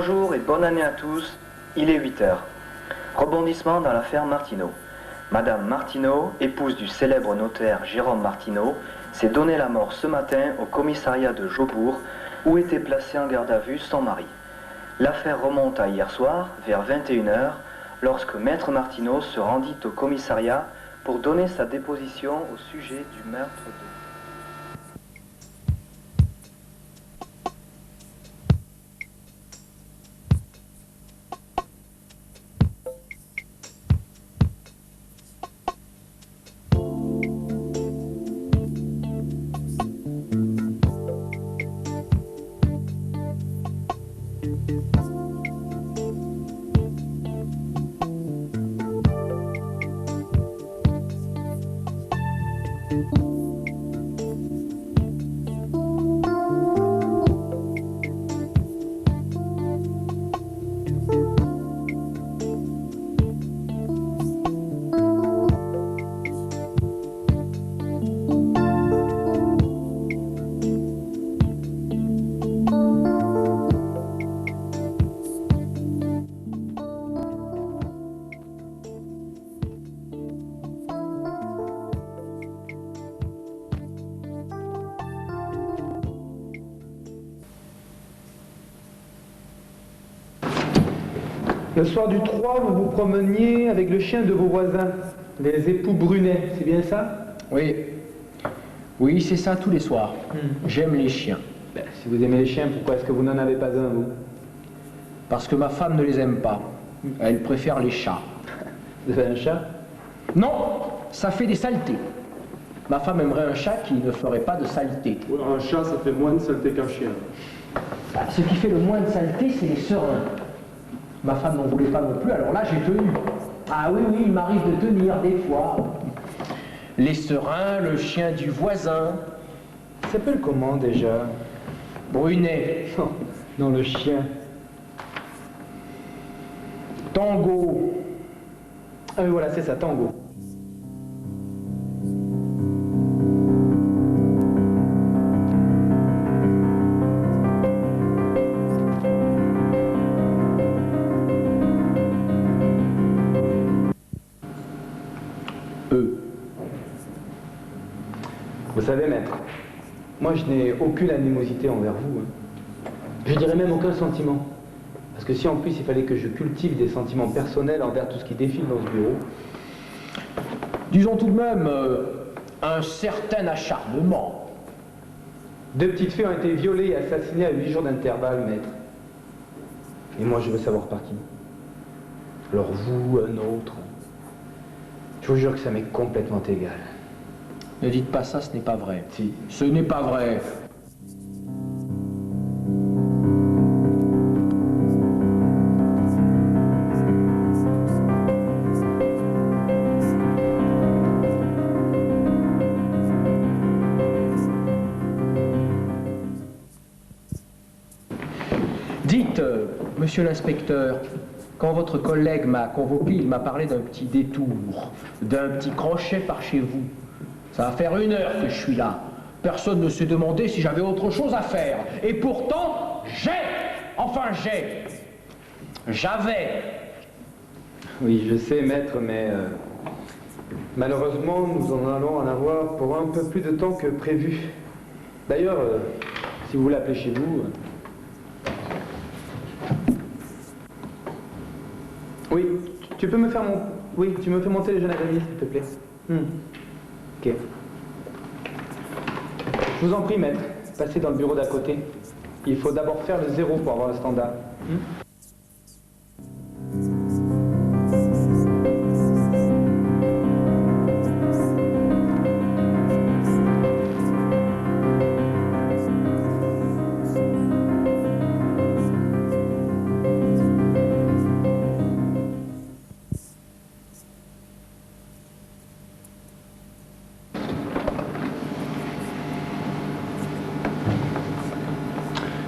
Bonjour et bonne année à tous, il est 8 heures. Rebondissement dans l'affaire Martineau. Madame Martineau, épouse du célèbre notaire Jérôme Martineau, s'est donné la mort ce matin au commissariat de Jaubourg, où était placé en garde à vue son mari. L'affaire remonte à hier soir, vers 21 heures, lorsque Maître Martineau se rendit au commissariat pour donner sa déposition au sujet du meurtre de... Le soir du 3, vous vous promeniez avec le chien de vos voisins, les époux Brunet, c'est bien ça? Oui. Oui, c'est ça tous les soirs. J'aime les chiens. Ben, si vous aimez les chiens, pourquoi est-ce que vous n'en avez pas un, vous? Parce que ma femme ne les aime pas. Elle préfère les chats. Vous avez un chat? Non, ça fait des saletés. Ma femme aimerait un chat qui ne ferait pas de saleté. Un chat, ça fait moins de saleté qu'un chien. Ce qui fait le moins de saleté, c'est les serins. Ma femme n'en voulait pas non plus, alors là j'ai tenu. Ah oui, oui, il m'arrive de tenir des fois. Les serins, le chien du voisin. Il s'appelle comment déjà? Brunet. Non, le chien. Tango. Ah oui, voilà, c'est ça, Tango. Vous savez, maître, moi je n'ai aucune animosité envers vous. Je dirais même aucun sentiment. Parce que si en plus il fallait que je cultive des sentiments personnels envers tout ce qui défile dans ce bureau... Disons tout de même un certain acharnement. 2 petites filles ont été violées et assassinées à 8 jours d'intervalle, maître. Et moi je veux savoir par qui. Alors vous, un autre... Je vous jure que ça m'est complètement égal. Ne dites pas ça, ce n'est pas vrai. Si. Ce n'est pas vrai. Dites, monsieur l'inspecteur, quand votre collègue m'a convoqué, il m'a parlé d'un petit détour, d'un petit crochet par chez vous. Ça va faire 1 heure que je suis là. Personne ne s'est demandé si j'avais autre chose à faire. Et pourtant, j'avais. Oui, je sais, maître, mais malheureusement, nous en allons en avoir pour un peu plus de temps que prévu. D'ailleurs, si vous l'appelez chez vous... Oui, tu peux me faire mon... Oui, tu me fais monter les jeunes araignées, s'il te plaît. Ok. Je vous en prie, maître, passez dans le bureau d'à côté. Il faut d'abord faire le 0 pour avoir le standard.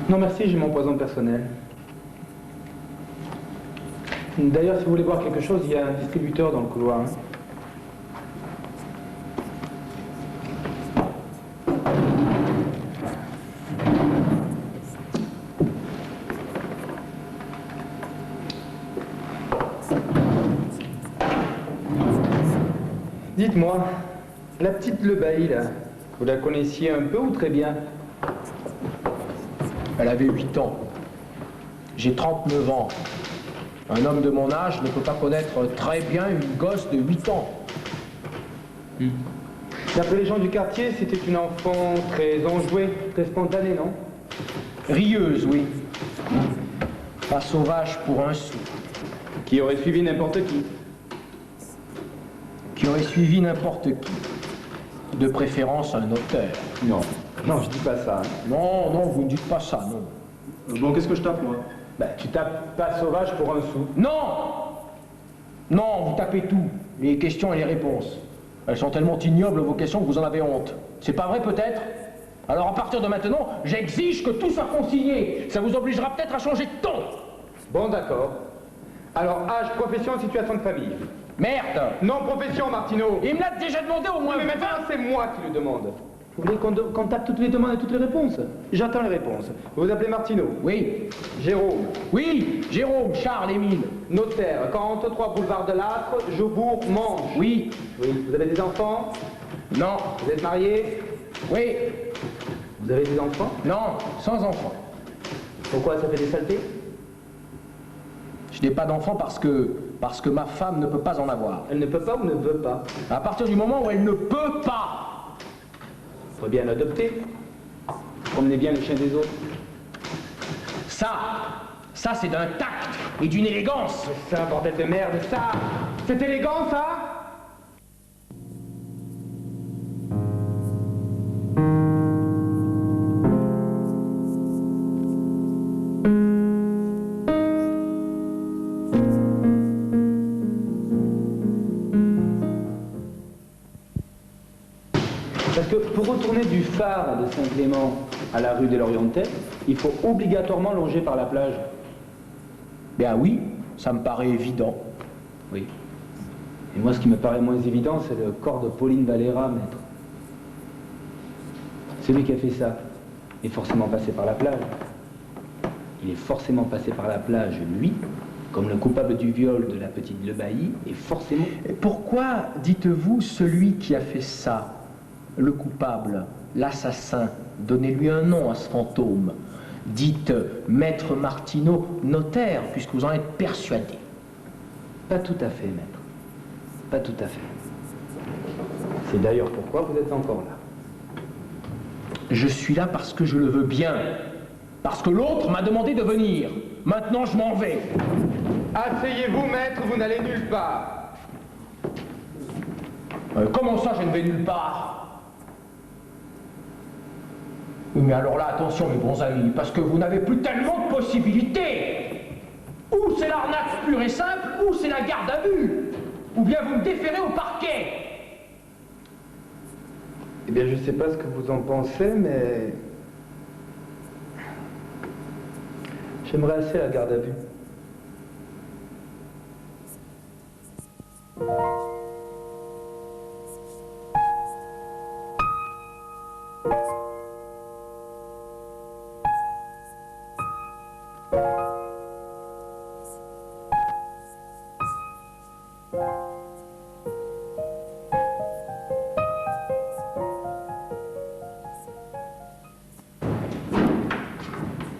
Non merci, j'ai mon poison personnel. D'ailleurs, si vous voulez boire quelque chose, il y a un distributeur dans le couloir. Dites-moi, la petite Le Bailly, là, vous la connaissiez un peu ou très bien? Elle avait 8 ans. J'ai 39 ans. Un homme de mon âge ne peut pas connaître très bien une gosse de 8 ans. D'après les gens du quartier, c'était une enfant très enjouée, très spontanée, non? Rieuse, oui. Pas sauvage pour un sou. Qui aurait suivi n'importe qui. Qui aurait suivi n'importe qui. De préférence un auteur. Non, non, je dis pas ça. Non, non, vous ne dites pas ça, non. Bon, qu'est-ce que je tape, moi? Bah, tu tapes pas sauvage pour un sou. Non! Non, vous tapez tout. Les questions et les réponses. Elles sont tellement ignobles, vos questions, que vous en avez honte. C'est pas vrai, peut-être? Alors, à partir de maintenant, j'exige que tout soit consigné. Ça vous obligera peut-être à changer de ton. Bon, d'accord. Alors, âge, profession, situation de famille. Merde! Non, profession, Martineau. Il me l'a déjà demandé au moins. Mais maintenant, c'est moi qui le demande. Vous voulez qu'on tape toutes les demandes et toutes les réponses? J'attends les réponses. Vous vous appelez Martineau? Oui. Jérôme. Oui, Jérôme, Charles, Émile. Notaire, 43 boulevard de l'Âtre, Jaubourg, Manche. Oui. Oui. Vous avez des enfants? Non. Vous êtes marié? Oui. Vous avez des enfants? Non, sans enfant. Pourquoi ça fait des saletés? Je n'ai pas d'enfant parce que ma femme ne peut pas en avoir. Elle ne peut pas ou ne veut pas? À partir du moment où elle ne peut pas. Faut bien l'adopter. Promenez bien le chien des autres. Ça c'est d'un tact et d'une élégance. Ça, bordel de merde, ça! C'est élégant, ça? Parce que pour retourner du phare de Saint-Clément à la rue de l'Orientais, il faut obligatoirement longer par la plage. Ben oui, ça me paraît évident. Oui. Et moi, ce qui me paraît moins évident, c'est le corps de Pauline Valera, maître. Celui qui a fait ça est forcément passé par la plage. Il est forcément passé par la plage, lui, comme le coupable du viol de la petite Le Bailly, est forcément... Et pourquoi dites-vous celui qui a fait ça? Le coupable, l'assassin, donnez-lui un nom à ce fantôme. Dites Maître Martineau, notaire, puisque vous en êtes persuadé. Pas tout à fait, maître. Pas tout à fait. C'est d'ailleurs pourquoi vous êtes encore là. Je suis là parce que je le veux bien. Parce que l'autre m'a demandé de venir. Maintenant, je m'en vais. Asseyez-vous, maître, vous n'allez nulle part. Comment ça, je ne vais nulle part? Oui, mais alors là, attention, mes bons amis, parce que vous n'avez plus tellement de possibilités. Ou c'est l'arnaque pure et simple, ou c'est la garde à vue. Ou bien vous me déférez au parquet. Eh bien, je ne sais pas ce que vous en pensez, mais... j'aimerais assez la garde à vue.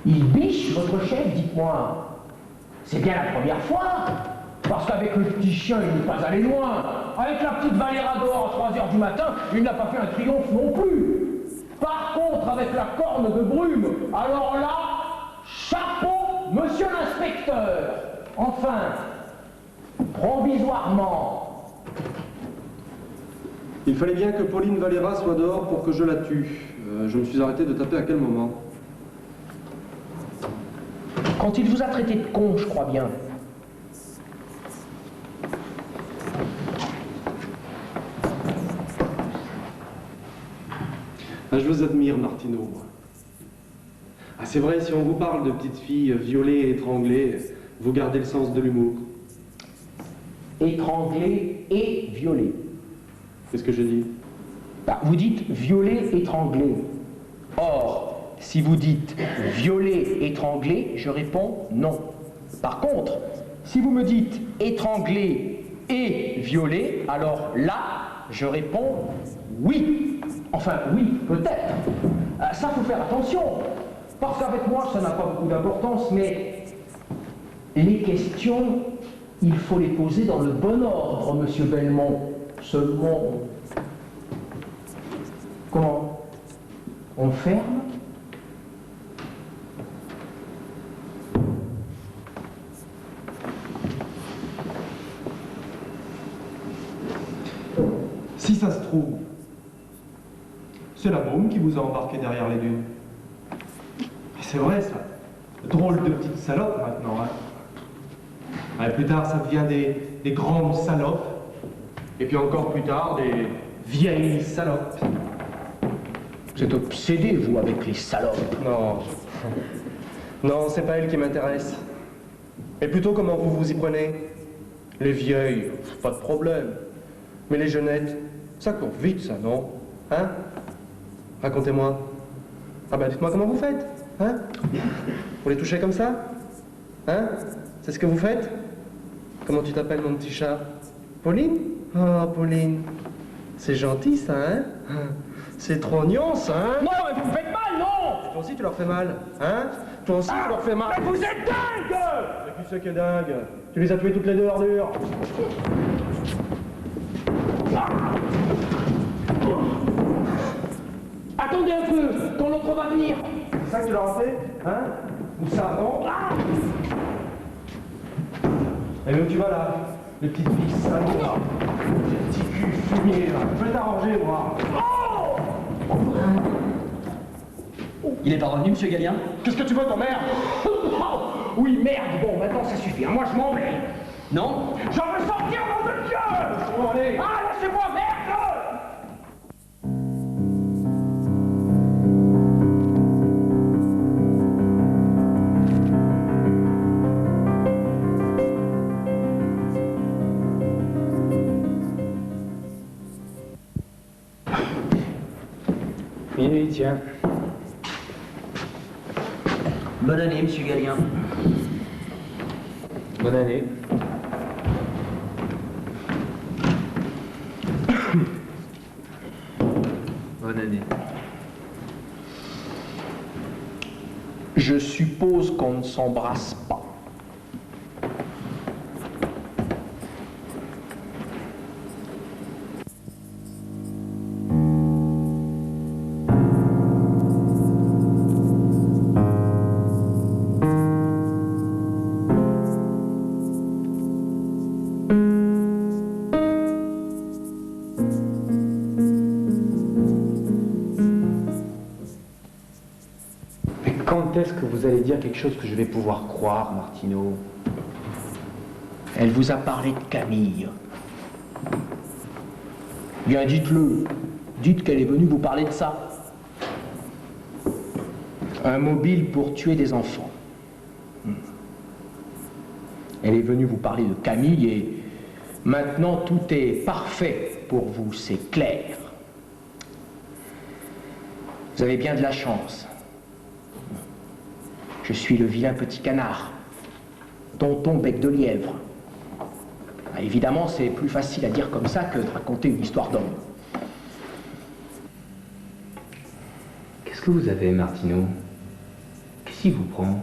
Il biche, votre chef, dites-moi. C'est bien la première fois. Parce qu'avec le petit chien, il n'est pas allé loin. Avec la petite Valéra dehors à 3 h du matin, il n'a pas fait un triomphe non plus. Par contre, avec la corne de brume, alors là, chapeau, monsieur l'inspecteur. Enfin, provisoirement. Il fallait bien que Pauline Valera soit dehors pour que je la tue. Je me suis arrêté de taper à quel moment? Quand il vous a traité de con, je crois bien. Ah, je vous admire, Martineau. Ah, c'est vrai, si on vous parle de petites filles violées et étranglées, vous gardez le sens de l'humour. Étranglé et violé. Qu'est-ce que j'ai dit? Bah, vous dites violé, étranglé. Or, si vous dites violé, étranglé, je réponds non. Par contre, si vous me dites étranglé et violé, alors là, je réponds oui. Enfin, oui, peut-être. Ça, faut faire attention. Parce qu'avec moi, ça n'a pas beaucoup d'importance, mais les questions, il faut les poser dans le bon ordre, monsieur Belmont. Seulement... Comment? On ferme? Si ça se trouve, c'est la bombe qui vous a embarqué derrière les dunes. Et c'est vrai, ça. Drôle de petite salope maintenant, hein. Ouais, plus tard, ça devient des grandes salopes. Et puis encore plus tard, des vieilles salopes. Vous êtes obsédé, vous, avec les salopes. Non. Non, c'est pas elle qui m'intéresse. Mais plutôt comment vous vous y prenez. Les vieilles, pas de problème. Mais les jeunettes, ça court vite, ça, non? Hein? Racontez-moi. Ah ben, dites-moi comment vous faites, hein? Vous les touchez comme ça? Hein? C'est ce que vous faites? Comment tu t'appelles, mon petit chat? Pauline? Oh, Pauline. C'est gentil, ça, hein? C'est trop gnon, ça, hein? Non, mais vous me faites mal, non! Toi aussi, tu leur fais mal, hein? Toi aussi, tu leur fais mal. Mais vous êtes dingue! Et qui c'est qui est dingue? Tu les as tués toutes les deux, ordures. Attendez un peu, quand l'autre va venir. C'est ça que tu leur as fait? Hein? Ou ça, non? Et où tu vas là? Les petites filles salauds. Les petits culs fumiers là. Je vais t'arranger, moi. Il est pas revenu, monsieur Gallien? Qu'est-ce que tu veux, ton mère? Oui, merde, bon, maintenant ça suffit, hein, moi je m'en vais. Non? J'en veux sortir, nom de Dieu! Bon, allez. Ah, laissez-moi, merde! Oui, tiens. Bonne année, monsieur Gallien. Bonne année. Bonne année. Je suppose qu'on ne s'embrasse pas. Quand est-ce que vous allez dire quelque chose que je vais pouvoir croire, Martineau? Elle vous a parlé de Camille. Bien, dites-le. Dites qu'elle est venue vous parler de ça. Un mobile pour tuer des enfants. Elle est venue vous parler de Camille et maintenant tout est parfait pour vous, c'est clair. Vous avez bien de la chance. Je suis le vilain petit canard, tonton bec de lièvre. Ah, évidemment, c'est plus facile à dire comme ça que de raconter une histoire d'homme. Qu'est-ce que vous avez, Martineau? Qu'est-ce qui vous prend?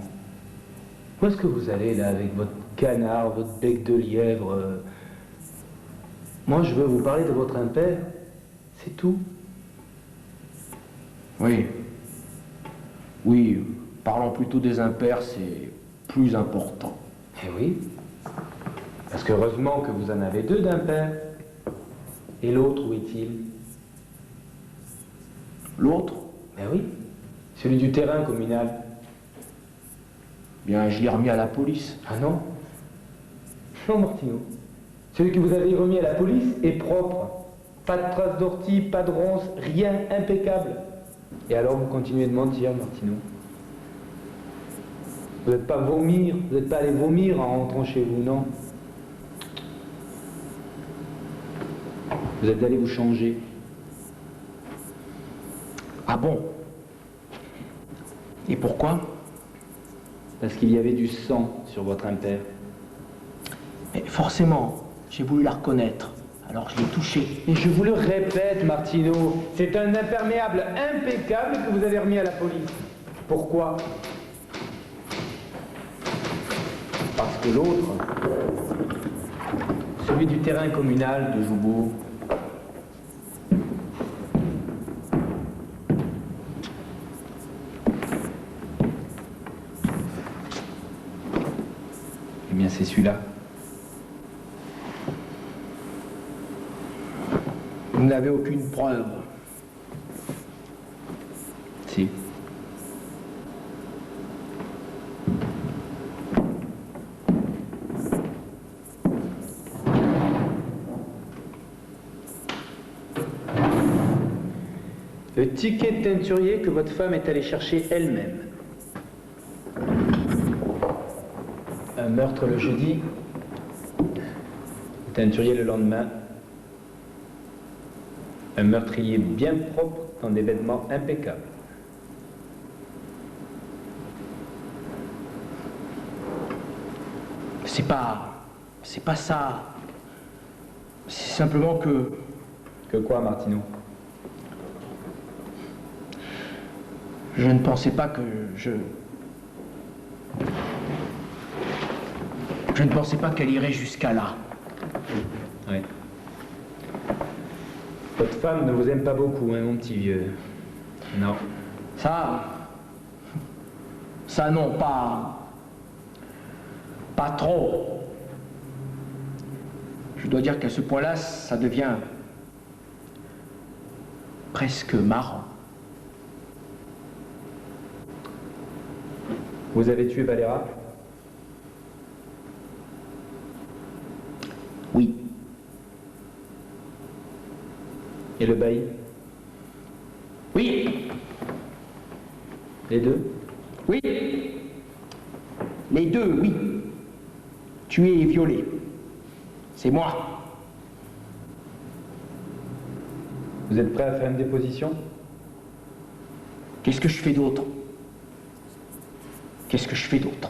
Où est-ce que vous allez, là, avec votre canard, votre bec de lièvre? Moi, je veux vous parler de votre impair. C'est tout. Oui. Oui, parlons plutôt des impairs, c'est plus important. Eh oui. Parce qu'heureusement que vous en avez deux d'impairs. Et l'autre, où est-il? L'autre? Ben oui. Celui du terrain communal. Bien, je l'ai remis à la police. Ah non? Non, Martineau. Celui que vous avez remis à la police est propre. Pas de traces d'ortie, pas de ronces, rien, impeccable. Et alors vous continuez de mentir, Martineau. Vous n'êtes pas vomir, vous n'êtes pas allé vomir en rentrant chez vous, non? Vous êtes allé vous changer. Ah bon? Et pourquoi? Parce qu'il y avait du sang sur votre impair. Mais forcément, j'ai voulu la reconnaître. Alors je l'ai touché. Et je vous le répète, Martino, c'est un imperméable impeccable que vous avez remis à la police. Pourquoi? Parce que l'autre, celui du terrain communal de Joubeau, eh bien c'est celui-là. Vous n'avez aucune preuve. Si. Le ticket de teinturier que votre femme est allée chercher elle-même. Un meurtre le jeudi, teinturier le lendemain. Un meurtrier bien propre dans des vêtements impeccables. C'est pas ça. C'est simplement que... Que quoi, Martino? Je ne pensais pas que je ne pensais pas qu'elle irait jusqu'à là. Oui. Votre femme ne vous aime pas beaucoup, hein, mon petit vieux. Non. Ça non, pas trop. Je dois dire qu'à ce point-là, ça devient presque marrant. Vous avez tué Valera? Oui. Et le bailli? Oui. Les deux? Oui. Les deux, oui. Tué et violé. C'est moi. Vous êtes prêt à faire une déposition? Qu'est-ce que je fais d'autre? Qu'est-ce que je fais d'autre?